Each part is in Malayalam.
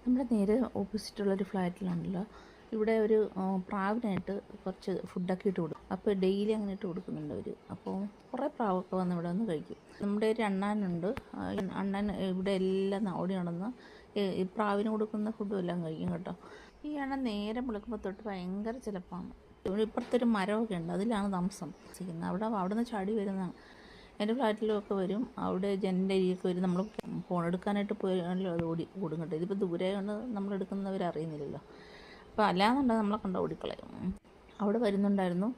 നമ്മുടെ നേരെ ഓപ്പോസിറ്റുള്ളൊരു ഫ്ലാറ്റിലുണ്ടല്ലോ, ഇവിടെ ഒരു പ്രാവിനായിട്ട് കുറച്ച് ഫുഡൊക്കെ ഇട്ട് കൊടുക്കും. അപ്പോൾ ഡെയിലി അങ്ങനെ ഇട്ട് കൊടുക്കുന്നുണ്ട് അവർ. അപ്പോൾ കുറേ പ്രാവൊക്കെ വന്ന് ഇവിടെ വന്ന് കഴിക്കും. നമ്മുടെ ഒരു അണ്ണാനുണ്ട്. അണ്ണൻ ഇവിടെ എല്ലാം ഓടി നടന്ന് ഈ പ്രാവിന് കൊടുക്കുന്ന ഫുഡും എല്ലാം കഴിക്കും കേട്ടോ. ഈ അണ്ണൻ നേരെ വിളിക്കുമ്പോൾ തൊട്ട് ഭയങ്കര ചിലപ്പാണ്. ഇപ്പുറത്തൊരു മരമൊക്കെ ഉണ്ട്, അതിലാണ് താമസം ചെയ്യുന്നത്. അവിടെ നിന്ന് ചാടി വരുന്നതാണ്. എൻ്റെ ഫ്ലാറ്റിലൊക്കെ വരും, അവിടെ ജനലിൻ്റെ അരിയൊക്കെ വരും. നമ്മൾ ഫോൺ എടുക്കാനായിട്ട് പോയാലും അത് ഓടും കേട്ടോ. ഇതിപ്പോൾ ദൂരെ കൊണ്ട് നമ്മളെടുക്കുന്നവരറിയുന്നില്ലല്ലോ. അപ്പോൾ അല്ലാന്നുണ്ടെങ്കിൽ നമ്മളെ കണ്ട ഓടിക്കളയും. അവിടെ വരുന്നുണ്ടായിരുന്നു,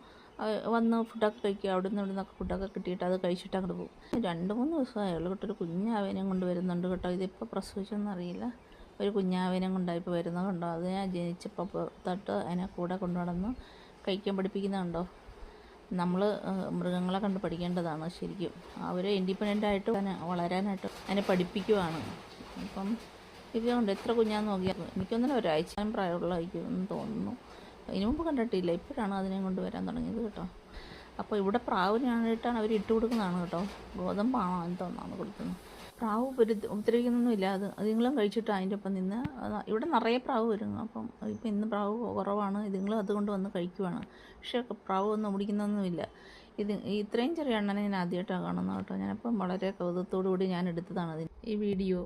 വന്ന് ഫുഡൊക്കെ കഴിക്കുക. അവിടെ നിന്ന് ഇവിടെ നിന്നൊക്കെ ഫുഡൊക്കെ കിട്ടിയിട്ട് അത് കഴിച്ചിട്ട് അങ്ങോട്ട് പോകും. 2-3 ദിവസമായുള്ളൂ കേട്ടോ. ഒരു കുഞ്ഞാവേനെയും കൊണ്ട് വരുന്നുണ്ട് കേട്ടോ. ഇതിപ്പോൾ പ്രസവിച്ചൊന്നറിയില്ല. ഒരു കുഞ്ഞാവേനെയും കൊണ്ടായിപ്പോൾ വരുന്നത് കണ്ടോ. അത് ഞാൻ ജനിച്ചപ്പോൾ തൊട്ട് അതിനെ കൂടെ കൊണ്ടു നടന്ന് കഴിക്കാൻ പഠിപ്പിക്കുന്നുണ്ടോ. നമ്മൾ മൃഗങ്ങളെ കണ്ട് പഠിക്കേണ്ടതാണ് ശരിക്കും. അവർ ഇൻഡിപെൻഡൻ്റായിട്ട് വളരാനായിട്ട് അതിനെ പഠിപ്പിക്കുവാണ്. അപ്പം ഇതുകൊണ്ട് എത്ര കുഞ്ഞാന്ന് നോക്കിയാൽ എനിക്കൊന്നിനും ഒരാഴ്ച പ്രായമുള്ളതായിരിക്കുമെന്ന് തോന്നുന്നു. ഇതിനു മുമ്പ് കണ്ടിട്ടില്ല, ഇപ്പോഴാണ് അതിനെ കൊണ്ട് വരാൻ തുടങ്ങിയത് കേട്ടോ. അപ്പോൾ ഇവിടെ പ്രാവിനായിട്ടാണ് അവർ ഇട്ട് കൊടുക്കുന്നതാണ് കേട്ടോ. ഗോതമ്പാണോ എന്തോന്നാണ് കൊടുക്കുന്നത്. പ്രാവ് ഉപദ്രവിക്കുന്നൊന്നുമില്ല. അതുങ്ങളും കഴിച്ചിട്ട് അതിൻ്റെ ഒപ്പം നിന്ന് ഇവിടെ നിറയെ പ്രാവ് വരും. അപ്പം ഇപ്പം ഇന്ന് പ്രാവ് കുറവാണ്, ഇതുങ്ങളും അതുകൊണ്ട് വന്ന് കഴിക്കുവാണ്. പക്ഷേ പ്രാവ് ഒന്നും ഓടിക്കുന്നൊന്നുമില്ല. ഇത്രയും ചെറിയ അണ്ണനെ ഞാൻ ആദ്യമായിട്ടാണ് കാണുന്നത് കേട്ടോ. ഞാനപ്പം വളരെ കൗതുകത്തോടു കൂടി ഞാൻ എടുത്തതാണ് ഈ വീഡിയോ.